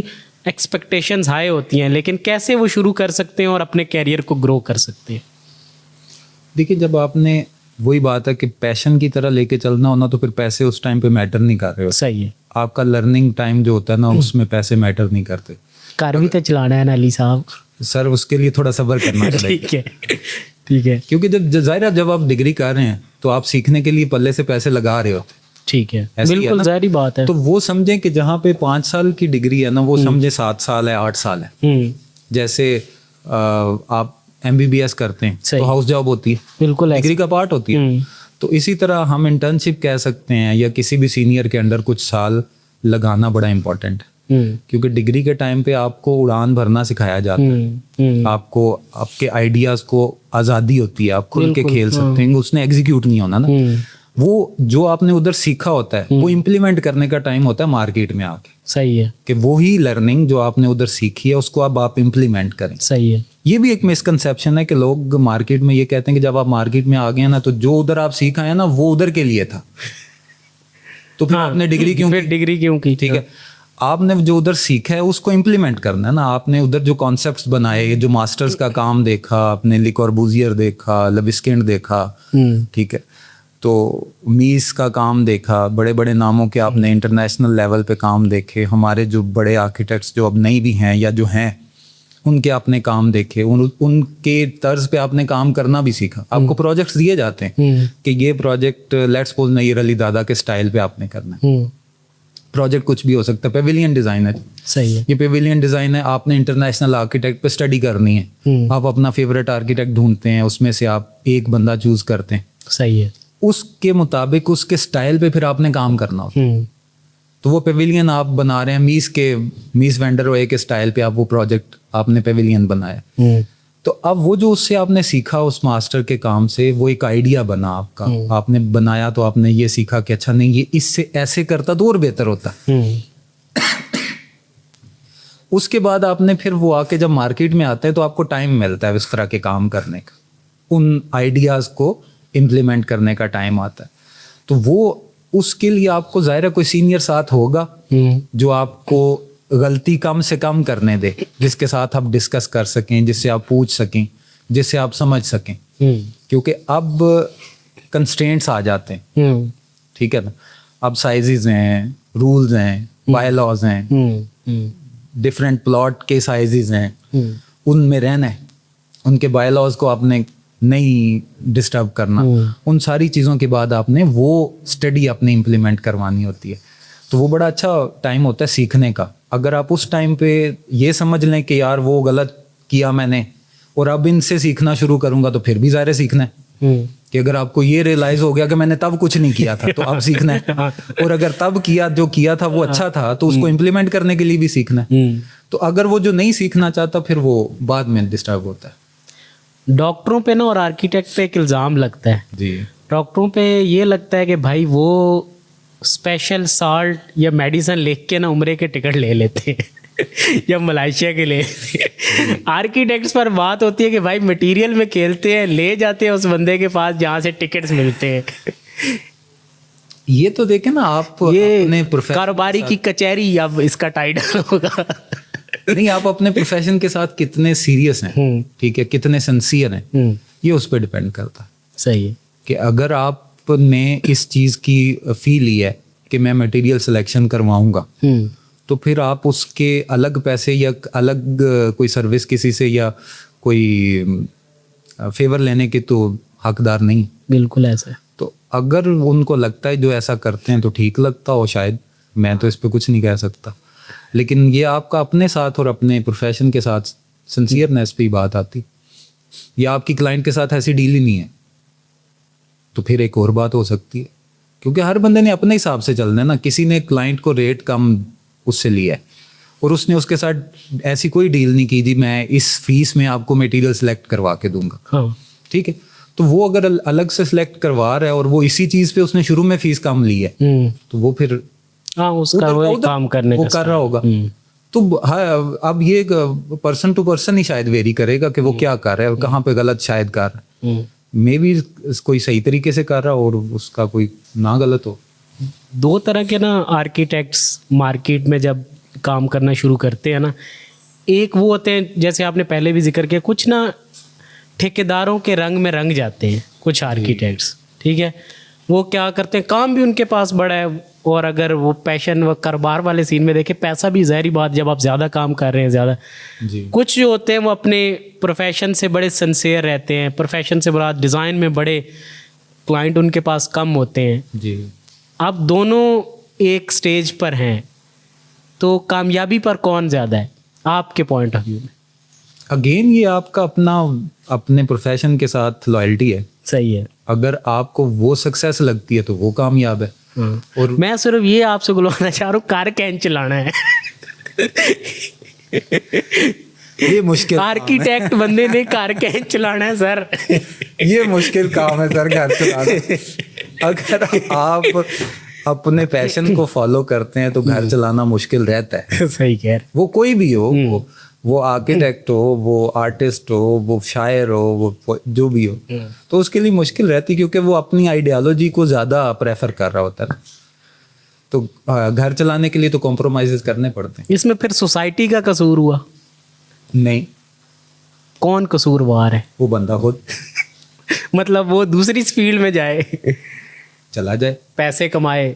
Speaker 1: एक्सपेक्टेशंस हाई होती हैं, लेकिन कैसे वो शुरू कर सकते हैं और अपने कैरियर को ग्रो कर सकते हैं?
Speaker 2: देखिए जब आपने वही बात है कि पैशन की तरह लेके चलना होना तो फिर पैसे उस टाइम पे मैटर नहीं कर रहे हो।
Speaker 1: सही है।
Speaker 2: आपका लर्निंग टाइम जो होता है ना उसमें पैसे मैटर नहीं करते।
Speaker 1: कार भी तो चलाना है ना अली साहब।
Speaker 2: सर उसके लिए थोड़ा सब्र करना
Speaker 1: ठीक है, ठीक है।
Speaker 2: क्योंकि जब जब आप डिग्री कर रहे हैं तो आप सीखने के लिए पल्ले से पैसे लगा रहे हो।
Speaker 1: ठीक है, बिल्कुल जाहिर बात है।
Speaker 2: तो वो समझें कि जहाँ पे 5 साल की डिग्री है ना वो समझे 7 साल है, 8 साल है। जैसे आप MBBS करते हैं तो हाउस जॉब होती है,
Speaker 1: बिल्कुल
Speaker 2: डिग्री का पार्ट होती है। तो इसी तरह हम इंटर्नशिप कह सकते हैं या किसी भी सीनियर के अंडर कुछ साल लगाना बड़ा इम्पोर्टेंट है। क्योंकि डिग्री के टाइम पे आपको उड़ान भरना सिखाया जाता है, आपको आपके आइडियाज को आज़ादी होती है, आप खुल के खेल सकते हैं, उसने एग्जीक्यूट नहीं होना ना। वो जो आपने उधर सीखा होता है वो इम्प्लीमेंट करने का टाइम होता है मार्केट में आके।
Speaker 1: सही है
Speaker 2: कि वो ही लर्निंग जो आपने उधर सीखी है उसको अब आप इम्प्लीमेंट करें।
Speaker 1: सही है।
Speaker 2: ये भी एक मिसकंसेप्शन है कि लोग मार्केट में ये कहते हैं कि जब आप मार्केट में आ गए ना तो जो उधर आप सीखा है ना वो उधर के लिए था, तो फिर आपने डिग्री क्यों की? ठीक है, आपने जो उधर सीखा है उसको इम्प्लीमेंट करना है ना। आपने उधर जो कॉन्सेप्ट्स बनाए, जो मास्टर्स का काम देखा, आपने ले कॉर्बूजियर देखा, लविस्किंड देखा, ठीक है, तो मीस का काम देखा, बड़े बड़े नामों के आपने इंटरनेशनल लेवल पे काम देखे। हमारे जो बड़े आर्किटेक्ट्स जो अब नहीं भी हैं या जो हैं उनके आपने काम देखे, उनके तर्ज पे आपने काम करना भी सीखा। आपको प्रोजेक्ट्स दिए जाते हैं कि ये project let's suppose Nayyar Ali दादा के स्टाइल पे आपने करना है। प्रोजेक्ट कुछ भी हो सकता है, पेविलियन डिज़ाइन है, सही है, ये पेविलियन डिज़ाइन है, आपने इंटरनेशनल आर्किटेक्ट पे स्टडी करनी है। आप अपना फेवरेट आर्किटेक्ट ढूंढते हैं, उसमें से आप एक बंदा चूज करते हैं,
Speaker 1: सही है,
Speaker 2: उसके मुताबिक उसके स्टाइल पे फिर आपने काम करना होता है। तो वो पेविलियन आप बना रहे हैं मीस वेंडर के स्टाइल पे, आप वो प्रोजेक्ट आपने पेविलियन बनाया। तो अब वो जो उससे आपने सीखा उस मास्टर के काम से, वो एक आइडिया बना आपका, आपने बनाया तो आपने ये सीखा कि अच्छा नहीं ये इससे ऐसे करता तो और बेहतर होता। उसके बाद आपने फिर वो आके जब मार्केट में आता है तो आपको टाइम मिलता है इस तरह के काम करने का, उन आइडियाज को इम्प्लीमेंट करने का टाइम आता है। तो वो उसके लिए आपको ज़ाहिर है कोई सीनियर साथ होगा जो आपको गलती कम से कम करने दे, जिसके साथ आप डिस्कस कर सकें, जिससे आप पूछ सकें, जिससे आप समझ सकें। क्योंकि अब कंस्ट्रेंट्स आ जाते हैं, ठीक है ना। अब साइजेस हैं, रूल्स हैं, बायलॉज हैं, डिफरेंट प्लॉट के साइजेस हैं, उनमें रहना है, उनके बायलॉज को आपने नहीं डिस्टर्ब करना। उन सारी चीज़ों के बाद आपने वो स्टडी अपने इम्प्लीमेंट करवानी होती है। तो वो बड़ा अच्छा टाइम होता है सीखने का। अगर आप उस टाइम पे ये समझ लें कि यार वो गलत किया मैंने और अब इनसे सीखना शुरू करूंगा तो फिर भी ज़ाहिर सीखना है, कि अगर आपको ये रियलाइज हो गया कि मैंने तब कुछ नहीं किया था तो अब सीखना है, और अगर तब किया जो किया था वो अच्छा था तो उसको इम्प्लीमेंट करने के लिए भी सीखना है। तो अगर वो जो नहीं सीखना चाहता फिर वो बाद में डिस्टर्ब होता है।
Speaker 1: डॉक्टरों पे ना और आर्किटेक्ट पे एक इल्ज़ाम लगता है
Speaker 2: जी।
Speaker 1: डॉक्टरों पे ये लगता है कि भाई वो स्पेशल साल्ट या मेडिसिन लिख के ना उम्रे के टिकट ले लेते हैं या मलेशिया के ले लेते हैं। आर्किटेक्ट्स पर बात होती है कि भाई मटेरियल में खेलते हैं, ले जाते हैं उस बंदे के पास जहाँ से टिकट्स मिलते हैं।
Speaker 2: ये तो देखें ना आप,
Speaker 1: ये
Speaker 2: अपने
Speaker 1: कारोबारी की कचहरी अब इसका टाइटल होगा।
Speaker 2: नहीं, आप अपने प्रोफेशन के साथ कितने सीरियस हैं, ठीक है, कितने सिंसियर हैं, ये उस पर डिपेंड करता है।
Speaker 1: सही है
Speaker 2: कि अगर आपने इस चीज़ की फील ली है कि मैं मटेरियल सिलेक्शन करवाऊंगा, तो फिर आप उसके अलग पैसे या अलग कोई सर्विस किसी से या कोई फेवर लेने के तो हकदार नहीं।
Speaker 1: बिल्कुल ऐसा है।
Speaker 2: तो अगर उनको लगता है जो ऐसा करते हैं तो ठीक लगता हो शायद, मैं तो इस पे कुछ नहीं कह सकता, लेकिन ये आपका अपने साथ और अपने प्रोफेशन के साथ सिंसियरनेस पे ही बात आती। या आपकी क्लाइंट के साथ ऐसी डील ही नहीं है तो फिर एक और बात हो सकती है, क्योंकि हर बंदे ने अपने हिसाब से चलना है ना। किसी ने क्लाइंट को रेट कम उससे लिया है और उसने उसके साथ ऐसी कोई डील नहीं की जी मैं इस फीस में आपको मटेरियल सेलेक्ट करवा के दूंगा।
Speaker 1: हाँ।
Speaker 2: ठीक है, तो वो अगर अलग से सिलेक्ट करवा रहा है और वो इसी चीज पे उसने शुरू में फीस कम ली है तो वो फिर
Speaker 1: हाँ उसका वो काम करने
Speaker 2: वो कर रहा होगा। तो हाँ, अब ये पर्सन टू पर्सन ही शायद वेरी करेगा कि वो क्या कर रहा है और कहाँ पे गलत शायद कर रहा है। मे भी कोई सही तरीके से कर रहा और उसका कोई ना गलत हो।
Speaker 1: दो तरह के ना आर्किटेक्ट्स मार्केट में जब काम करना शुरू करते हैं ना, एक वो होते हैं जैसे आपने पहले भी जिक्र किया, कुछ ना ठेकेदारों के रंग में रंग जाते हैं कुछ आर्किटेक्ट्स। ठीक है, वो क्या करते हैं, काम भी उनके पास बड़ा है और अगर वो पैशन व कारोबार वाले सीन में देखें, पैसा भी ज़ाहिर बात जब आप ज़्यादा काम कर रहे हैं ज़्यादा। कुछ जो होते हैं वो अपने प्रोफेशन से बड़े सिंसियर रहते हैं, प्रोफेशन से बड़ा डिज़ाइन में बड़े, क्लाइंट उनके पास कम होते हैं
Speaker 2: जी।
Speaker 1: आप दोनों एक स्टेज पर हैं तो कामयाबी पर कौन ज़्यादा है आपके पॉइंट ऑफ व्यू में?
Speaker 2: अगेन ये आपका अपना अपने प्रोफेशन के साथ लॉयल्टी है।
Speaker 1: सही है।
Speaker 2: अगर आपको वो सक्सेस लगती है तो वो कामयाब है।
Speaker 1: और मैं सिर्फ ये आपसे बुलवाना चाह रहा हूँ, कार कैन चलाना है।
Speaker 2: ये मुश्किल
Speaker 1: आर्किटेक्ट बंदे ने कार कैन चलाना है सर।
Speaker 2: ये मुश्किल काम है सर घर चलाना। अगर आप अपने पैशन को फॉलो करते हैं तो घर चलाना मुश्किल रहता है।
Speaker 1: सही कह रहे।
Speaker 2: वो कोई भी हो, वो आर्किटेक्ट हो, वो आर्टिस्ट हो, वो शायर हो, वो जो भी हो, तो उसके लिए मुश्किल रहती है क्योंकि वो अपनी आइडियोलॉजी को ज़्यादा प्रेफर कर रहा होता है। तो घर चलाने के लिए तो कॉम्प्रोमाइज़ करने पड़ते हैं।
Speaker 1: इसमें फिर सोसाइटी का कसूर हुआ?
Speaker 2: नहीं।
Speaker 1: कौन कसूरवार है?
Speaker 2: वो बंदा खुद।
Speaker 1: मतलब वो दूसरी फील्ड में जाए,
Speaker 2: चला जाए,
Speaker 1: पैसे कमाए,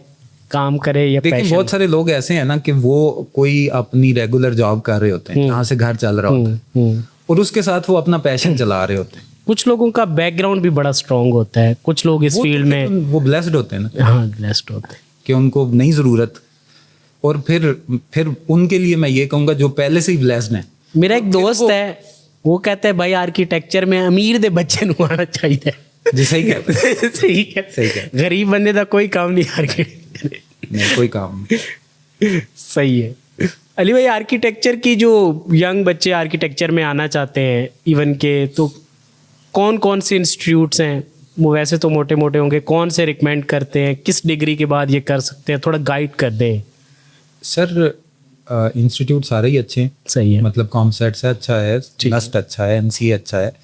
Speaker 1: काम करे या
Speaker 2: लेकिन बहुत सारे लोग ऐसे हैं ना कि वो कोई अपनी रेगुलर जॉब कर रहे होते हैं जहाँ से घर चल रहा होता है और उसके साथ वो अपना पैशन चला रहे होते हैं।
Speaker 1: कुछ लोगों का बैकग्राउंड भी बड़ा स्ट्रांग होता है, कुछ लोग इस फील्ड में
Speaker 2: वो ब्लेस्ड होते हैं ना।
Speaker 1: हाँ ब्लेस्ड होते हैं
Speaker 2: कि उनको नहीं ज़रूरत। और फिर उनके लिए मैं ये कहूँगा जो पहले से ही ब्लेस्ड हैं।
Speaker 1: मेरा एक दोस्त है, वो कहता है भाई आर्किटेक्चर में अमीर दे बच्चे नूं आना चाहिए।
Speaker 2: जी सही कहते हैं।
Speaker 1: सही है। गरीब बंदे का कोई काम नहीं आर्किटेक्चर
Speaker 2: नहीं, कोई काम नहीं।
Speaker 1: सही है। अली भाई, आर्किटेक्चर की जो यंग बच्चे आर्किटेक्चर में आना चाहते हैं इवन के, तो कौन कौन से इंस्टीट्यूट्स हैं? वो वैसे तो मोटे मोटे होंगे, कौन से रिकमेंड करते हैं, किस डिग्री के बाद ये कर सकते हैं, थोड़ा गाइड कर दें।
Speaker 2: सर इंस्टीट्यूट सारे ही अच्छे हैं।
Speaker 1: सही है।
Speaker 2: मतलब कॉमसेट से अच्छा है, नस्ट अच्छा है, एनसीए अच्छा है।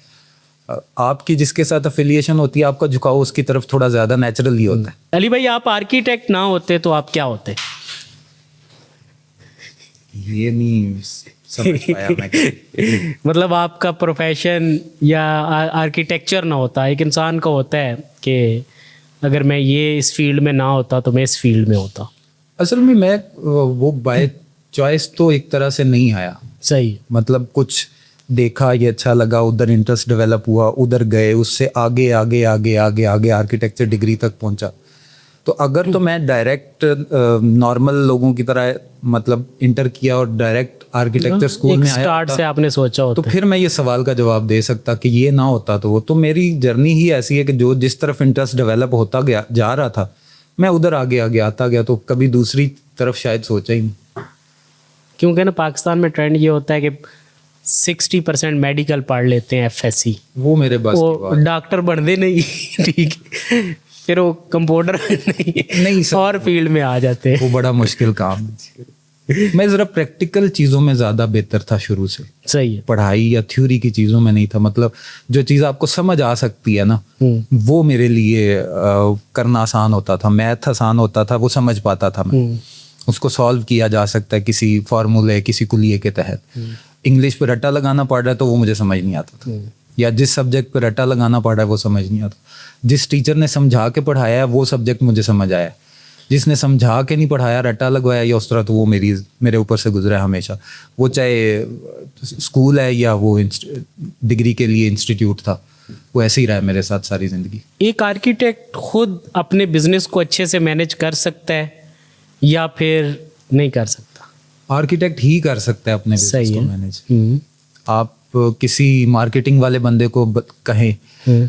Speaker 2: आपकी जिसके साथ अफिलिएशन होती है, आपका झुकाव उसकी तरफ थोड़ा ज़्यादा नेचुरली होता है।
Speaker 1: अली भाई, आप आर्किटेक्ट ना होते तो आप क्या होते?
Speaker 2: ये नहीं समझ पाया मैं।
Speaker 1: मतलब आपका प्रोफेशन या आर्किटेक्चर ना होता, एक इंसान का होता है कि अगर मैं ये इस फील्ड में ना होता तो मैं इस फील्ड में होता।
Speaker 2: असल में मैं वो बाय चॉइस तो एक तरह से नहीं आया।
Speaker 1: सही।
Speaker 2: मतलब कुछ देखा, ये अच्छा लगा, उधर इंटरेस्ट डेवलप हुआ, उधर गए, उससे आगे आगे आगे आगे आगे आर्किटेक्चर डिग्री तक पहुंचा। تو اگر تو میں ڈائریکٹ نارمل لوگوں کی طرح مطلب انٹر کیا اور ڈائریکٹ آرکیٹیکچر اسکول میں آیا
Speaker 1: اسٹارٹ سے آپ نے سوچا
Speaker 2: تو
Speaker 1: ہوتا
Speaker 2: پھر میں یہ سوال کا جواب دے سکتا کہ یہ نہ ہوتا تو وہ تو میری جرنی ہی ایسی ہے کہ جو جس طرف انٹرسٹ ڈیولپ ہوتا گیا جا رہا تھا میں ادھر آگے آگے آتا گیا, تو کبھی دوسری طرف شاید سوچا ہی نہیں.
Speaker 1: کیونکہ نا پاکستان میں ٹرینڈ یہ ہوتا ہے کہ 60% میڈیکل پڑھ لیتے ہیں FSC,
Speaker 2: وہ میرے بس
Speaker 1: وہ ڈاکٹر بنتے نہیں, ٹھیک پھر وہ کمپاؤنڈر نہیں اور فیلڈ میں آ جاتے ہیں,
Speaker 2: وہ بڑا مشکل کام ہے. میں ذرا پریکٹیکل چیزوں میں زیادہ بہتر تھا شروع سے,
Speaker 1: صحیح ہے,
Speaker 2: پڑھائی یا تھیوری کی چیزوں میں نہیں تھا. مطلب جو چیز آپ کو سمجھ آ سکتی ہے نا وہ میرے لیے کرنا آسان ہوتا تھا. میتھ آسان ہوتا تھا, وہ سمجھ پاتا تھا میں, اس کو سالو کیا جا سکتا ہے کسی فارمولے کسی کلیے کے تحت. انگلش پہ رٹا لگانا پڑ رہا ہے تو وہ مجھے سمجھ نہیں آتا تھا, یا جس سبجیکٹ پہ رٹا لگانا پڑ رہا ہے وہ سمجھ نہیں آتا. جس ٹیچر نے سمجھا کے پڑھایا ہے وہ سبجیکٹ مجھے سمجھ آیا ہے. جس نے سمجھا کے نہیں پڑھایا, رٹا لگوایا یا اس طرح, تو وہ میرے اوپر سے گزرا ہے ہمیشہ. وہ چاہے اسکول ہے یا وہ ڈگری کے لیے انسٹیٹیوٹ تھا, وہ ایسے ہی رہا ہے میرے ساتھ ساری زندگی.
Speaker 1: ایک آرکیٹیکٹ خود اپنے بزنس کو اچھے سے مینیج کر سکتا ہے یا پھر نہیں کر سکتا؟
Speaker 2: آرکیٹیکٹ ہی کر سکتا ہے اپنے بزنس کو مینیج. آپ کسی مارکیٹنگ والے بندے کو کہیں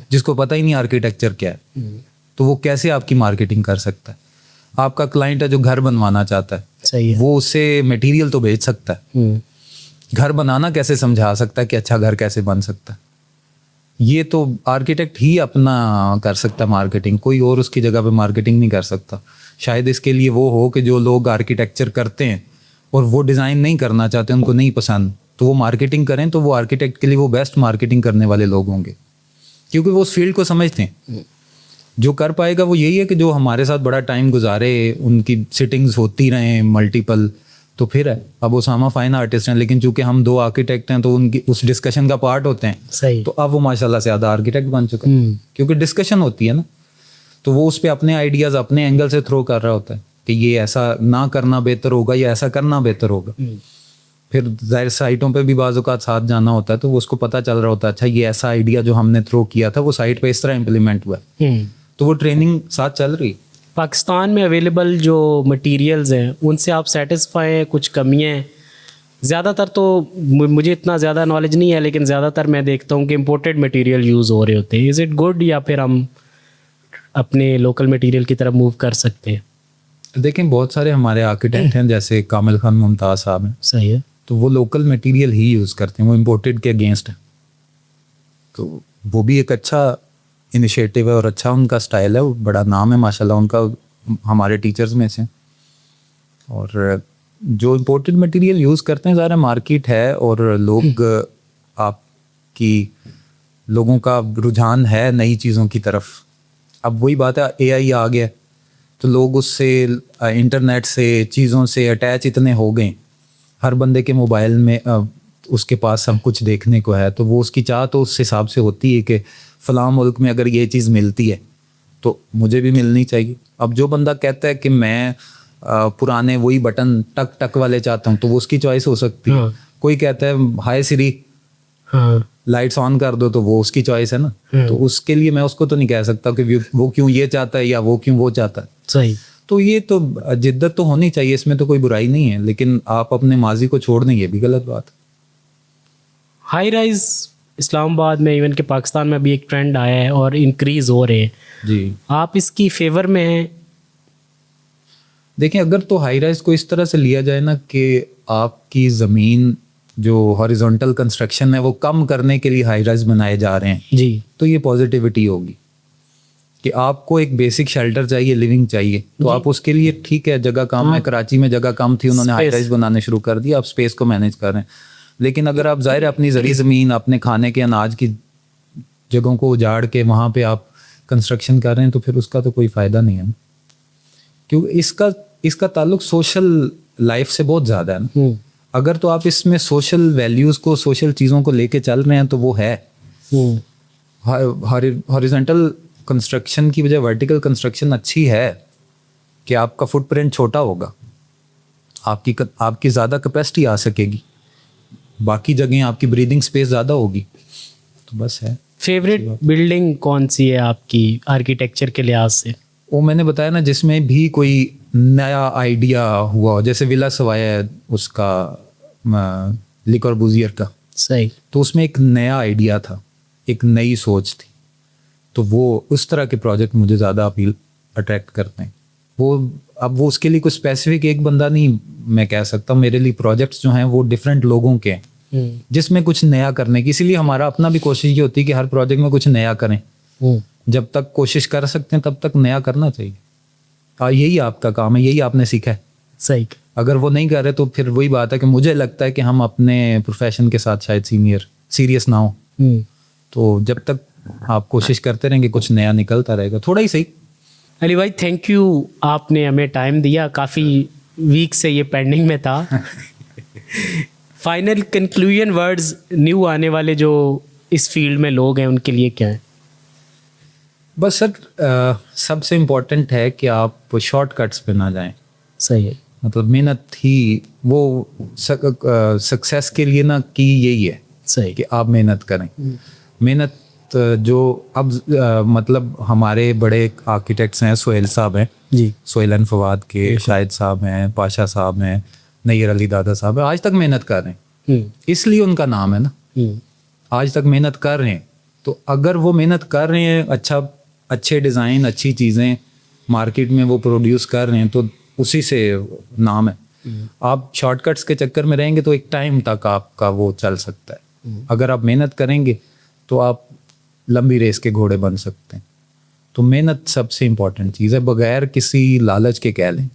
Speaker 2: جس کو پتہ ہی نہیں آرکیٹیکچر کیا ہے, تو وہ کیسے آپ کی مارکیٹنگ کر سکتا ہے؟ آپ کا کلائنٹ ہے جو گھر بنوانا چاہتا ہے,
Speaker 1: صحیح ہے,
Speaker 2: وہ اسے میٹیریل تو بھیج سکتا ہے, گھر بنانا کیسے سمجھا سکتا ہے کہ اچھا گھر کیسے بن سکتا ہے؟ یہ تو آرکیٹیکٹ ہی اپنا کر سکتا ہے مارکیٹنگ, کوئی اور اس کی جگہ پہ مارکیٹنگ نہیں کر سکتا. شاید اس کے لیے وہ ہو کہ جو لوگ آرکیٹیکچر کرتے ہیں اور وہ ڈیزائن نہیں کرنا چاہتے, ان کو نہیں پسند, تو وہ مارکیٹنگ کریں, تو وہ آرکیٹیکٹ کے لیے وہ بیسٹ مارکیٹنگ کرنے والے لوگ ہوں گے, کیونکہ وہ اس فیلڈ کو سمجھتے ہیں. جو کر پائے گا وہ یہی ہے کہ جو ہمارے ساتھ بڑا ٹائم گزارے, ان کی سٹنگز ہوتی رہیں ملٹیپل, تو پھر ہے. اب اسامہ فائن آرٹسٹ ہیں, لیکن چونکہ ہم 2 آرکیٹیکٹ ہیں تو ان کی اس ڈسکشن کا پارٹ ہوتے ہیں,
Speaker 1: صحیح,
Speaker 2: تو اب وہ ماشاء اللہ سے آدھا آرکیٹیکٹ بن چکا ہے, کیونکہ ڈسکشن ہوتی ہے نا, تو وہ اس پہ اپنے آئیڈیاز اپنے اینگل سے تھرو کر رہا ہوتا ہے کہ یہ ایسا نہ کرنا بہتر ہوگا یا ایسا کرنا بہتر ہوگا. پھر ظاہر سائٹوں پہ بھی بعض اوقات ساتھ جانا ہوتا ہے, تو وہ اس کو پتہ چل رہا ہوتا ہے اچھا یہ ایسا آئیڈیا جو ہم نے تھرو کیا تھا وہ سائٹ پہ اس طرح امپلیمنٹ ہوا ہے, تو وہ ٹریننگ ساتھ چل رہی.
Speaker 1: پاکستان میں اویلیبل جو مٹیریلز ہیں ان سے آپ سیٹسفائی ہیں؟ کچھ کمیاں ہیں؟ زیادہ تر تو مجھے اتنا زیادہ نالج نہیں ہے, لیکن زیادہ تر میں دیکھتا ہوں کہ امپورٹیڈ مٹیریل یوز ہو رہے ہوتے ہیں. از اٹ گڈ یا پھر ہم اپنے لوکل مٹیریل کی طرف موو کر سکتے ہیں؟
Speaker 2: دیکھیں بہت سارے ہمارے آرکیٹیکٹ ہیں جیسے کامل خان ممتاز صاحب ہیں,
Speaker 1: صحیح ہے,
Speaker 2: تو وہ لوکل مٹیریل ہی یوز کرتے ہیں, وہ امپورٹیڈ کے اگینسٹ ہیں. تو وہ بھی ایک اچھا انیشیٹو ہے اور اچھا ان کا اسٹائل ہے, بڑا نام ہے ماشاء اللہ ان کا ہمارے ٹیچرز میں سے. اور جو امپورٹیڈ مٹیریل یوز کرتے ہیں ظاہر مارکیٹ ہے اور لوگ آپ کی لوگوں کا رجحان ہے نئی چیزوں کی طرف. اب وہی بات ہے, AI آ گیا تو لوگ اس سے انٹرنیٹ سے چیزوں سے اٹیچ اتنے ہو گئے, ہر بندے کے موبائل میں اس کے پاس سب کچھ دیکھنے کو ہے, تو وہ اس کی چاہ تو اس حساب سے ہوتی ہے کہ فلاں ملک میں اگر یہ چیز ملتی ہے تو مجھے بھی ملنی چاہیے. اب جو بندہ کہتا ہے کہ میں پرانے وہی بٹن ٹک ٹک والے چاہتا ہوں, تو وہ اس کی چوائس ہو سکتی ہے. کوئی کہتا ہے ہائی سری لائٹس آن کر دو, تو وہ اس کی چوائس ہے نا. تو اس کے لیے میں اس کو تو نہیں کہہ سکتا کہ وہ کیوں یہ چاہتا ہے یا وہ کیوں وہ چاہتا ہے.
Speaker 1: صحیح.
Speaker 2: تو یہ تو جدت تو ہونی چاہیے, اس میں تو کوئی برائی نہیں ہے, لیکن آپ اپنے ماضی کو چھوڑ دیں یہ بھی غلط بات.
Speaker 1: ہائی رائز اسلام آباد میں ایون کہ پاکستان میں بھی ایک ٹرینڈ آیا ہے اور انکریز ہو رہے ہیں,
Speaker 2: جی
Speaker 1: آپ اس کی فیور میں ہیں؟
Speaker 2: دیکھیں اگر تو ہائی رائز کو اس طرح سے لیا جائے نا کہ آپ کی زمین جو ہاریزونٹل کنسٹرکشن ہے وہ کم کرنے کے لیے ہائی رائز بنائے جا رہے ہیں,
Speaker 1: جی,
Speaker 2: تو یہ پازیٹیوٹی ہوگی کہ آپ کو ایک بیسک شیلٹر چاہیے, لیونگ چاہیے, تو آپ اس کے لیے ٹھیک ہے جگہ کم ہے, کراچی میں جگہ کم تھی, انہوں نے ہائی رائز بنانے شروع کر دیا, آپ اسپیس کو مینیج کر رہے ہیں. لیکن اگر آپ ظاہر اپنی زرعی زمین اپنے کھانے کے اناج کی جگہوں کو اجاڑ کے وہاں پہ آپ کنسٹرکشن کر رہے ہیں, تو پھر اس کا تو کوئی فائدہ نہیں ہے نا, کیونکہ اس کا تعلق سوشل لائف سے بہت زیادہ ہے نا. اگر تو آپ اس میں سوشل ویلیوز کو سوشل چیزوں کو لے کے چل رہے ہیں تو وہ ہے. ہاریزونٹل کنسٹرکشن کی بجائے ورٹیکل کنسٹرکشن اچھی ہے کہ آپ کا فٹ پرنٹ چھوٹا ہوگا, آپ کی زیادہ کیپیسٹی آ سکے گی, باقی جگہیں آپ کی بریدنگ سپیس زیادہ ہوگی, تو بس ہے.
Speaker 1: فیوریٹ بلڈنگ کون سی ہے آپ کی آرکیٹیکچر کے لحاظ سے؟
Speaker 2: वो मैंने बताया ना, जिसमें भी कोई नया आइडिया हुआ हो, जैसे विला सवाया है उसका ले कॉर्बूजियर का,
Speaker 1: सही,
Speaker 2: तो उसमें एक नया आइडिया था, एक नई सोच थी, तो वो उस तरह के प्रोजेक्ट मुझे ज़्यादा अट्रैक्ट करते हैं। वो उसके लिए कुछ स्पेसिफिक एक बंदा नहीं मैं कह सकता, मेरे लिए प्रोजेक्ट्स जो हैं वो डिफरेंट लोगों के हैं जिसमें कुछ नया करने की, इसीलिए हमारा अपना भी कोशिश ये होती है कि हर प्रोजेक्ट में कुछ नया करें। जब तक कोशिश कर सकते हैं तब तक नया करना चाहिए। यही आपका काम है, यही आपने सीखा है।
Speaker 1: सही।
Speaker 2: अगर वो नहीं कर रहे तो फिर वही बात है कि मुझे लगता है कि हम अपने प्रोफेशन के साथ शायद सीरियस ना हो। तो जब तक आप कोशिश करते रहेंगे कुछ नया निकलता रहेगा, थोड़ा ही सही।
Speaker 1: अली भाई थैंक यू, आपने हमें टाइम दिया, काफ़ी वीक से ये पेंडिंग में था। फाइनल कंक्लूजन वर्ड्स न्यू आने वाले जो इस फील्ड में लोग हैं उनके लिए क्या है?
Speaker 2: बस सर सबसे इम्पोर्टेंट है कि आप शॉर्टकट्स पे ना जाएं।
Speaker 1: सही है। मतलब
Speaker 2: मेहनत ही वो सक्सेस के लिए ना की यही है।
Speaker 1: सही
Speaker 2: कि आप मेहनत करें। मेहनत जो अब मतलब हमारे बड़े आर्किटेक्ट्स हैं, सोहेल साहब हैं जी, सोहेल एंड फवाद के, शाहिद साहब हैं, पाशा साहब हैं, नैयर अली दादा साहब हैं, आज तक मेहनत कर रहे हैं, इसलिए उनका नाम है ना। आज तक मेहनत कर रहे हैं, तो अगर वो मेहनत कर रहे हैं, अच्छे डिज़ाइन, अच्छी चीज़ें मार्केट में वो प्रोड्यूस कर रहे हैं, तो उसी से नाम है। आप शॉर्टकट्स के चक्कर में रहेंगे तो एक टाइम तक आपका वो चल सकता है। अगर आप मेहनत करेंगे तो आप लंबी रेस के घोड़े बन सकते हैं। तो मेहनत सबसे इम्पोर्टेंट चीज़ है, बगैर किसी लालच के कह लें।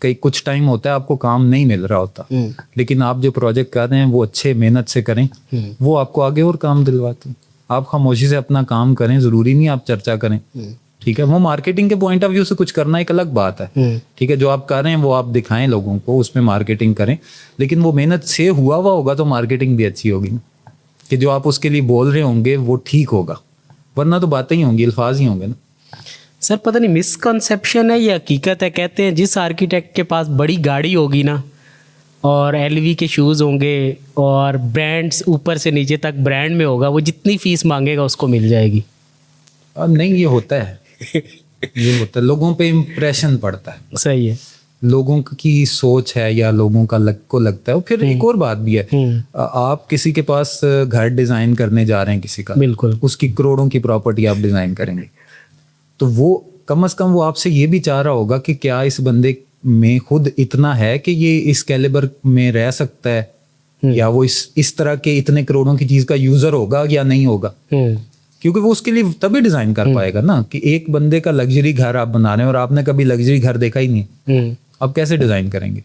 Speaker 2: कई कुछ टाइम होता है आपको काम नहीं मिल रहा होता, लेकिन आप जो प्रोजेक्ट कर रहे हैं वो अच्छे मेहनत से करें, वो आपको आगे और काम दिलवाते हैं। आप खामोशी से अपना काम करें, ज़रूरी नहीं आप चर्चा करें, ठीक है। वो मार्केटिंग के पॉइंट ऑफ व्यू से कुछ करना एक अलग बात है, ठीक है। जो आप कर रहे हैं वो आप दिखाएं लोगों को, उसमें मार्केटिंग करें, लेकिन वो मेहनत से हुआ होगा तो मार्केटिंग भी अच्छी होगी ना, कि जो आप उसके लिए बोल रहे होंगे वो ठीक होगा, वरना तो बातें ही होंगी, अल्फाज ही होंगे ना।
Speaker 1: सर पता नहीं मिसकंसेप्शन है या हकीकत है, कहते हैं जिस आर्किटेक्ट के पास बड़ी गाड़ी होगी ना और LV के शूज़ होंगे और ब्रांड्स ऊपर से नीचे तक ब्रांड में होगा, वो जितनी फीस मांगेगा उसको मिल जाएगी।
Speaker 2: नहीं, ये होता है। ये होता है, लोगों पे इम्प्रेशन पड़ता है।
Speaker 1: सही है,
Speaker 2: लोगों की सोच है या लोगों का को लगता है। फिर एक और बात भी है, आप किसी के पास घर डिज़ाइन करने जा रहे हैं किसी का,
Speaker 1: बिल्कुल,
Speaker 2: उसकी करोड़ों की प्रॉपर्टी आप डिज़ाइन करेंगे, तो वो कम से कम वो आपसे ये भी चाह रहा होगा कि क्या इस बंदे में खुद इतना है कि ये इस कैलिबर में रह सकता है, या वो इस तरह के इतने करोड़ों की चीज़ का यूज़र होगा या नहीं होगा। क्योंकि वो उसके लिए तभी डिज़ाइन कर पाएगा ना, कि एक बंदे का लग्जरी घर आप बना रहे हैं और आपने कभी लग्जरी घर देखा ही नहीं, आप कैसे डिज़ाइन करेंगे?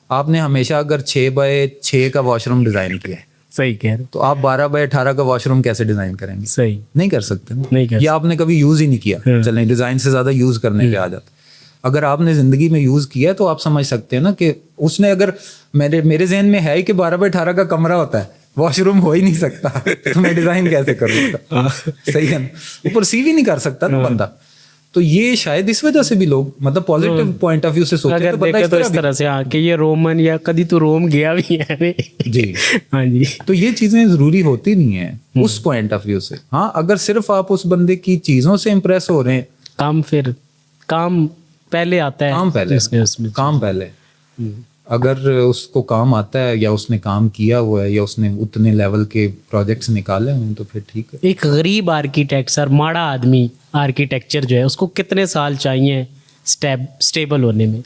Speaker 2: आपने हमेशा अगर 6x6 का वॉशरूम डिज़ाइन किया है,
Speaker 1: सही कह रहे,
Speaker 2: तो आप 12x18 का वॉशरूम कैसे डिज़ाइन करेंगे?
Speaker 1: सही नहीं
Speaker 2: कर सकते,
Speaker 1: नहीं कर,
Speaker 2: या आपने कभी यूज़ ही नहीं किया, चलें डिज़ाइन से ज़्यादा यूज़ करने पे आ जाता। अगर आपने ज़िंदगी में यूज़ किया है तो आप समझ सकते हैं ना कि उसने, अगर मेरे जहन में है कि 12x18 का कमरा होता है, वॉशरूम हो ही नहीं सकता, तो मैं डिज़ाइन कैसे करूँगा? सही है, वो परसीव ही नहीं कर सकता ना बंदा। तो ये शायद इस वजह से भी लोग मतलब पॉजिटिव पॉइंट ऑफ व्यू से सोचते हैं,
Speaker 1: तो इस तरह से कि ये रोमन या कभी तो रोम गया भी है
Speaker 2: जी। हाँ जी, तो ये चीजें जरूरी होती नहीं है उस पॉइंट ऑफ व्यू से। हाँ, अगर सिर्फ आप उस बंदे की चीजों से इम्प्रेस हो रहे हैं,
Speaker 1: काम पहले आता है,
Speaker 2: काम पहले अगर उसको काम आता है या उसने काम किया हुआ है या उसने उतने लेवल के प्रोजेक्ट्स निकाले हुए हैं तो फिर ठीक है।
Speaker 1: एक गरीब आर्किटेक्ट सर, माड़ा आदमी आर्किटेक्चर जो है, उसको कितने साल चाहिए स्टेबल होने में?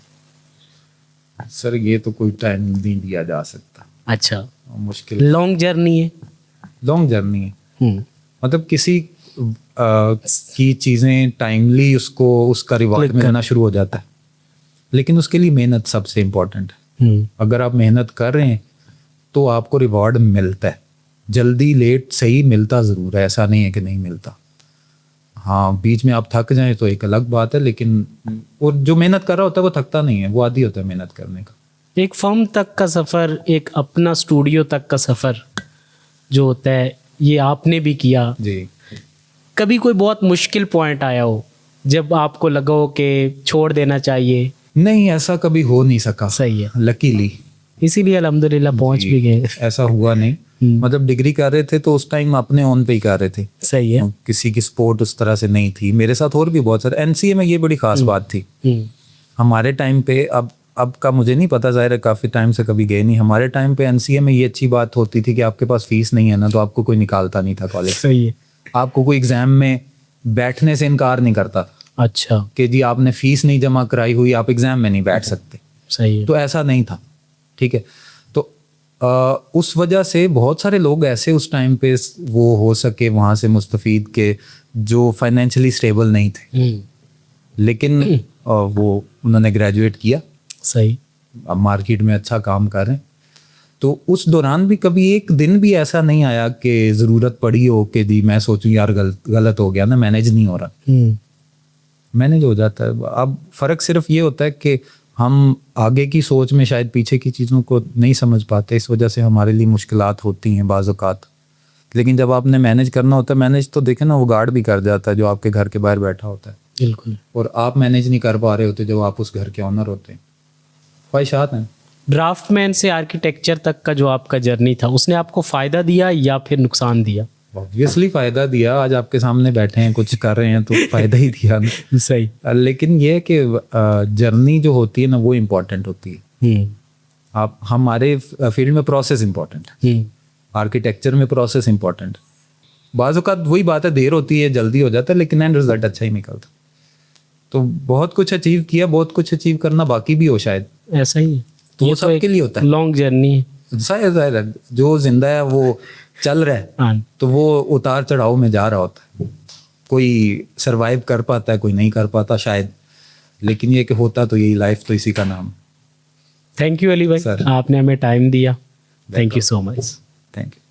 Speaker 2: सर ये तो कोई टाइम नहीं दिया जा सकता।
Speaker 1: अच्छा,
Speaker 2: मुश्किल,
Speaker 1: लॉन्ग जर्नी है।
Speaker 2: लॉन्ग जर्नी है, मतलब किसी की चीज़ें टाइमली उसको उसका रिवॉर्ड मिलना शुरू हो जाता है, लेकिन उसके लिए मेहनत सबसे इम्पोर्टेंट है। अगर आप मेहनत कर रहे हैं तो आपको रिवॉर्ड मिलता है, जल्दी लेट सही मिलता ज़रूर है, ऐसा नहीं है कि नहीं मिलता। हाँ, बीच में आप थक जाएं तो एक अलग बात है, लेकिन वो जो मेहनत कर रहा होता है वो थकता नहीं है, वो आदी होता है मेहनत करने का।
Speaker 1: एक फर्म तक का सफ़र, एक अपना स्टूडियो तक का सफ़र जो होता है, ये आपने भी किया जी। कभी कोई बहुत मुश्किल पॉइंट आया हो जब आपको लगा हो कि छोड़ देना चाहिए?
Speaker 2: नहीं, ऐसा कभी हो नहीं सका।
Speaker 1: सही है,
Speaker 2: लकीली
Speaker 1: इसीलिए अल्हम्दुलिल्लाह पहुंच भी गए।
Speaker 2: ऐसा हुआ नहीं, मतलब डिग्री कर रहे थे तो उस टाइम अपने ऑन पे ही कर रहे थे,
Speaker 1: सही है।
Speaker 2: किसी की सपोर्ट उस तरह से नहीं थी। मेरे साथ और भी बहुत सारे एनसीए में ये बड़ी खास बात थी हमारे टाइम पे, अब का मुझे नहीं पता, ज़ाहिर है काफ़ी टाइम से कभी गए नहीं। हमारे टाइम पे एनसीए में ये अच्छी बात होती थी कि आपके पास फीस नहीं है ना तो आपको कोई निकालता नहीं था कॉलेज।
Speaker 1: सही है।
Speaker 2: आपको कोई एग्जाम में बैठने से इनकार नहीं करता
Speaker 1: अच्छा,
Speaker 2: कि जी आपने फीस नहीं जमा कराई हुई, आप एग्जाम में नहीं बैठ सकते।
Speaker 1: सही है।
Speaker 2: तो ऐसा नहीं था, ठीक है। तो उस वजह से बहुत सारे लोग ऐसे उस टाइम पे वो हो सके वहाँ से मुस्तफ़ीद के जो फाइनेंशियली स्टेबल नहीं थे, लेकिन वो उन्होंने ग्रेजुएट किया,
Speaker 1: सही।
Speaker 2: अब मार्केट में अच्छा काम कर रहे हैं। तो उस दौरान भी कभी एक दिन भी ऐसा नहीं आया कि ज़रूरत पड़ी हो कि जी मैं सोचूं यार गलत हो गया ना, मैनेज नहीं हो रहा। मैनेज हो जाता है। अब फ़र्क सिर्फ ये होता है कि हम आगे की सोच में शायद पीछे की चीज़ों को नहीं समझ पाते, इस वजह से हमारे लिए मुश्किलात होती हैं बाज़ औक़ात। लेकिन जब आपने मैनेज करना होता है, मैनेज तो देखें ना, वो गार्ड भी कर जाता है जो आपके घर के बाहर बैठा होता है।
Speaker 1: बिल्कुल।
Speaker 2: और आप मैनेज नहीं कर पा रहे होते जब आप उस घर के ऑनर होते हैं। ख्वाहिशात हैं।
Speaker 1: ड्राफ्टमैन से आर्किटेक्चर तक का जो आपका जर्नी था, उसने आपको फ़ायदा दिया या फिर नुकसान दिया?
Speaker 2: ऑब्वियसली फ़ायदा दिया। आज आपके सामने बैठे हैं, कुछ कर रहे हैं तो फ़ायदा ही दिया ना।
Speaker 1: सही।
Speaker 2: लेकिन ये है कि जर्नी जो होती है ना वो इम्पोर्टेंट होती है। आप हमारे फील्ड में प्रोसेस इम्पोर्टेंट है, आर्किटेक्चर में प्रोसेस इम्पोर्टेंट। बाज़ औक़ात वही बात है, देर होती है, जल्दी हो जाता है, लेकिन एंड रिजल्ट अच्छा ही निकलता। तो बहुत कुछ अचीव किया, बहुत कुछ अचीव करना बाकी भी हो शायद,
Speaker 1: ऐसा ही है।
Speaker 2: तो वो सबके लिए होता है।
Speaker 1: लॉन्ग जर्नी है।
Speaker 2: ज़ाहिर है जो जिंदा है वो चल रहा है, तो वो उतार चढ़ाव में जा रहा होता है। कोई सरवाइव कर पाता है, कोई नहीं कर पाता शायद, लेकिन ये कि होता तो यही, लाइफ तो इसी का नाम।
Speaker 1: थैंक यू अली भाई,
Speaker 2: सर,
Speaker 1: आपने हमें टाइम दिया। Thank you so much.
Speaker 2: Thank you.